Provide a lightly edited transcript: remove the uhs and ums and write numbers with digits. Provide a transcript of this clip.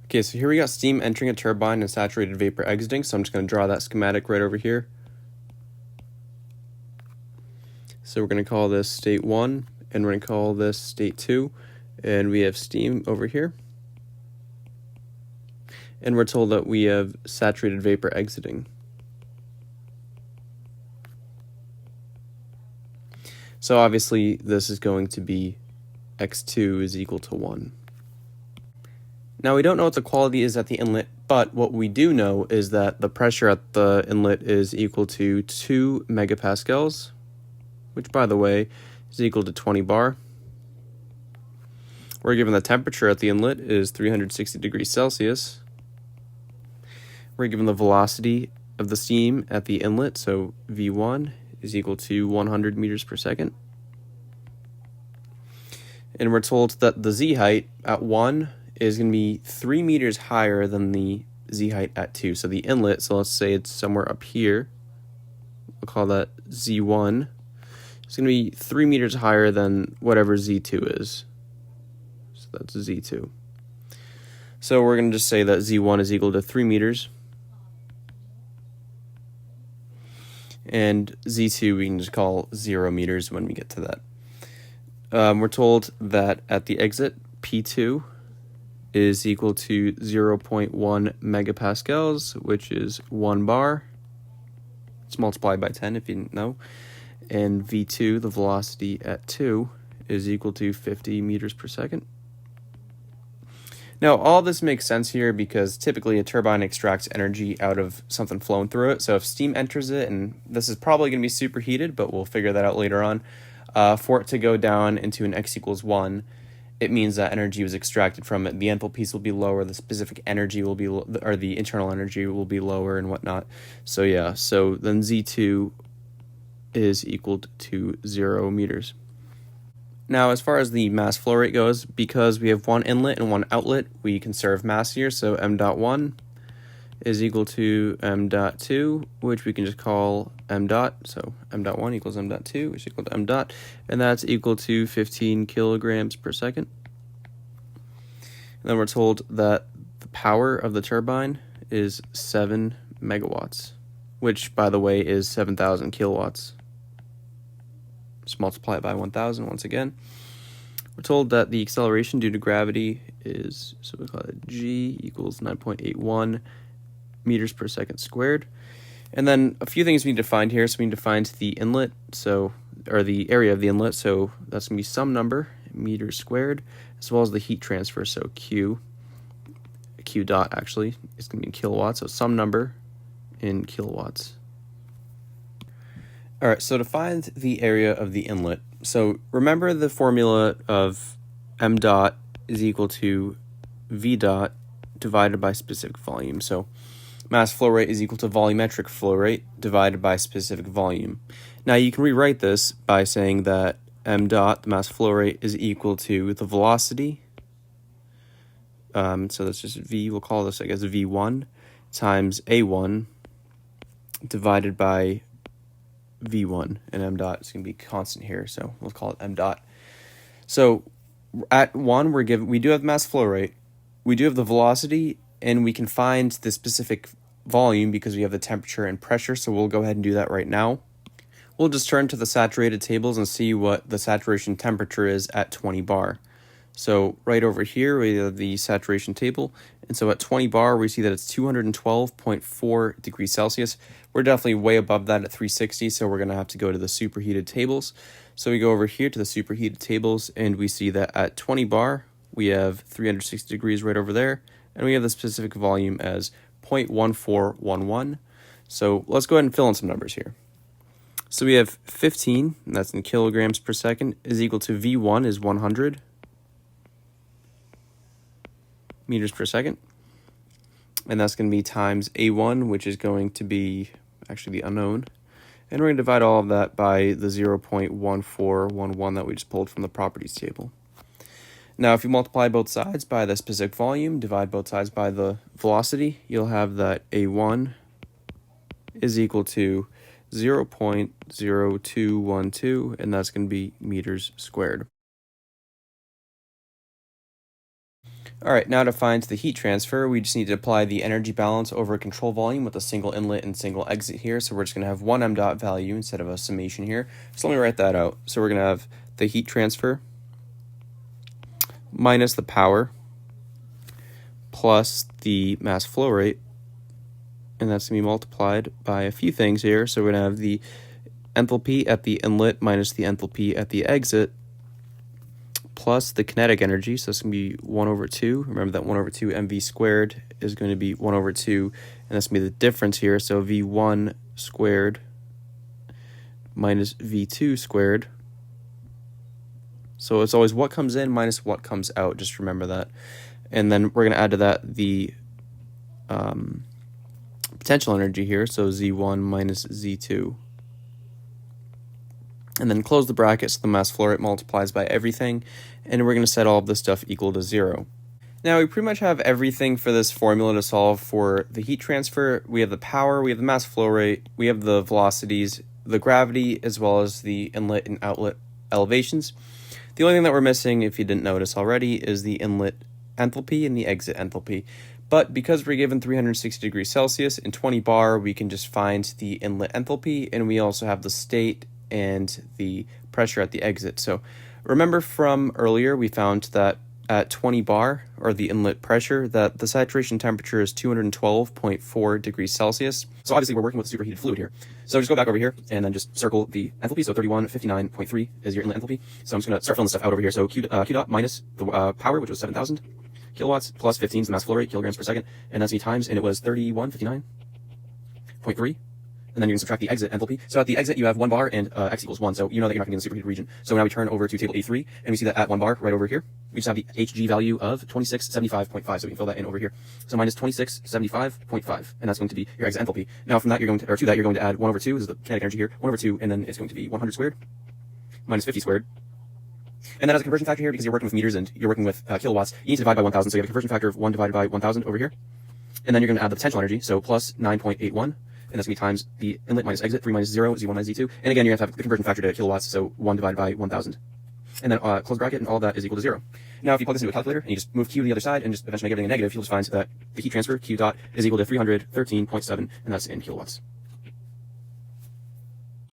Okay, so here we got steam entering a turbine and saturated vapor exiting, so I'm just going to draw that schematic right over here. So we're going to call this state 1, and we're going to call this state 2, and we have steam over here. And we're told that we have saturated vapor exiting. So obviously this is going to be x2 is equal to 1. Now we don't know what the quality is at the inlet, but what we do know is that the pressure at the inlet is equal to 2 megapascals, which by the way is equal to 20 bar. We're given the temperature at the inlet is 360 degrees Celsius. We're given the velocity of the steam at the inlet, so V1 is equal to 100 meters per second. And we're told that the z height at 1 is going to be 3 meters higher than the z height at 2. So the inlet, so let's say it's somewhere up here. We'll call that z1. It's going to be 3 meters higher than whatever z2 is. So that's z2. So we're going to just say that z1 is equal to 3 meters. And z2 we can just call 0 meters when we get to that. We're told that at the exit, P2 is equal to 0.1 megapascals, which is 1 bar. It's multiplied by 10 if you didn't know. And V2, the velocity at 2, is equal to 50 meters per second. Now, all this makes sense here because typically a turbine extracts energy out of something flowing through it. So if steam enters it, and this is probably going to be superheated, but we'll figure that out later on, for it to go down into an x equals 1, it means that energy was extracted from it. The enthalpies will be lower, the specific energy will be, or the internal energy will be lower and whatnot. So yeah, so then Z2 is equal to 0 meters. Now, as far as the mass flow rate goes, because we have one inlet and one outlet, we conserve mass here. So m dot 1 is equal to m dot 2, which we can just call m dot. So m dot 1 equals m dot 2, which is equal to m dot, and that's equal to 15 kilograms per second. And then we're told that the power of the turbine is 7 megawatts, which, by the way, is 7,000 kilowatts. Just multiply it by 1,000 once again. We're told that the acceleration due to gravity is, so we call it g equals 9.81 meters per second squared. And then a few things we need to find here. So we need to find the inlet, so, or the area of the inlet, so that's going to be some number, meters squared, as well as the heat transfer, so Q dot actually is going to be in kilowatts, so some number in kilowatts. All right, so to find the area of the inlet, so remember the formula of m dot is equal to v dot divided by specific volume. So mass flow rate is equal to volumetric flow rate divided by specific volume. Now you can rewrite this by saying that m dot, the mass flow rate, is equal to the velocity. So that's just v, we'll call this, I guess, v1 times a1 divided by v1, and m dot is going to be constant here, so we'll call it m dot. So at 1, we do have mass flow rate, we do have the velocity, and we can find the specific volume because we have the temperature and pressure, so we'll go ahead and do that right now. We'll just turn to the saturated tables and see what the saturation temperature is at 20 bar. So right over here we have the saturation table, and so at 20 bar we see that it's 212.4 degrees Celsius. We're definitely way above that at 360, so we're going to have to go to the superheated tables. So we go over here to the superheated tables, and we see that at 20 bar we have 360 degrees right over there, and we have the specific volume as 0.1411. So let's go ahead and fill in some numbers here. So we have 15, and that's in kilograms per second, is equal to V1 is 100 meters per second. And that's going to be times A1, which is going to be actually the unknown. And we're going to divide all of that by the 0.1411 that we just pulled from the properties table. Now, if you multiply both sides by the specific volume, divide both sides by the velocity, you'll have that A1 is equal to 0.0212, and that's going to be meters squared. All right, now to find the heat transfer, we just need to apply the energy balance over a control volume with a single inlet and single exit here. So we're just going to have one m dot value instead of a summation here. So let me write that out. So we're going to have the heat transfer minus the power plus the mass flow rate, and that's going to be multiplied by a few things here. So we're going to have the enthalpy at the inlet minus the enthalpy at the exit plus the kinetic energy, so it's going to be 1 over 2. Remember that 1 over 2 mv squared is going to be 1 over 2, and that's going to be the difference here, so v1 squared minus v2 squared. So it's always what comes in minus what comes out, just remember that. And then we're going to add to that the potential energy here, so z1 minus z2. And then close the bracket so the mass flow rate multiplies by everything, and we're going to set all of this stuff equal to 0. Now we pretty much have everything for this formula to solve for the heat transfer. We have the power, we have the mass flow rate, we have the velocities, the gravity, as well as the inlet and outlet elevations. The only thing that we're missing, if you didn't notice already, is the inlet enthalpy and the exit enthalpy. But because we're given 360 degrees Celsius and 20 bar, we can just find the inlet enthalpy, and we also have the state and the pressure at the exit. So remember from earlier, we found that at 20 bar, or the inlet pressure, that the saturation temperature is 212.4 degrees Celsius. So obviously we're working with superheated fluid here. So just go back over here and then just circle the enthalpy. So 3159.3 is your inlet enthalpy. So I'm just going to start filling this stuff out over here. So Q dot minus the power, which was 7,000 kilowatts, plus 15 is the mass flow rate, kilograms per second, and that's the times, and it was 3159.3. And then you can subtract the exit enthalpy. So at the exit, you have 1 bar and x equals 1. So you know that you're not going to be in the superheated region. So now we turn over to table A3, and we see that at 1 bar right over here, we just have the Hg value of 2675.5. So we can fill that in over here. So minus 2675.5, and that's going to be your exit enthalpy. Now from that, you're going to, or to that, you're going to add 1 over 2. This is the kinetic energy here. 1 over 2, and then it's going to be 100 squared minus 50 squared. And then as a conversion factor here, because you're working with meters and you're working with kilowatts, you need to divide by 1,000. So you have a conversion factor of 1 divided by 1,000 over here. And then you're going to add the potential energy, so plus 9.81. And that's going to be times the inlet minus exit, 3 minus 0, z1 minus z2. And again, you're going to have the conversion factor to kilowatts, so 1 divided by 1,000. And then close bracket, and all of that is equal to 0. Now, if you plug this into a calculator, and you just move q to the other side, and just eventually make everything a negative, you'll just find that the heat transfer, q dot, is equal to 313.7, and that's in kilowatts.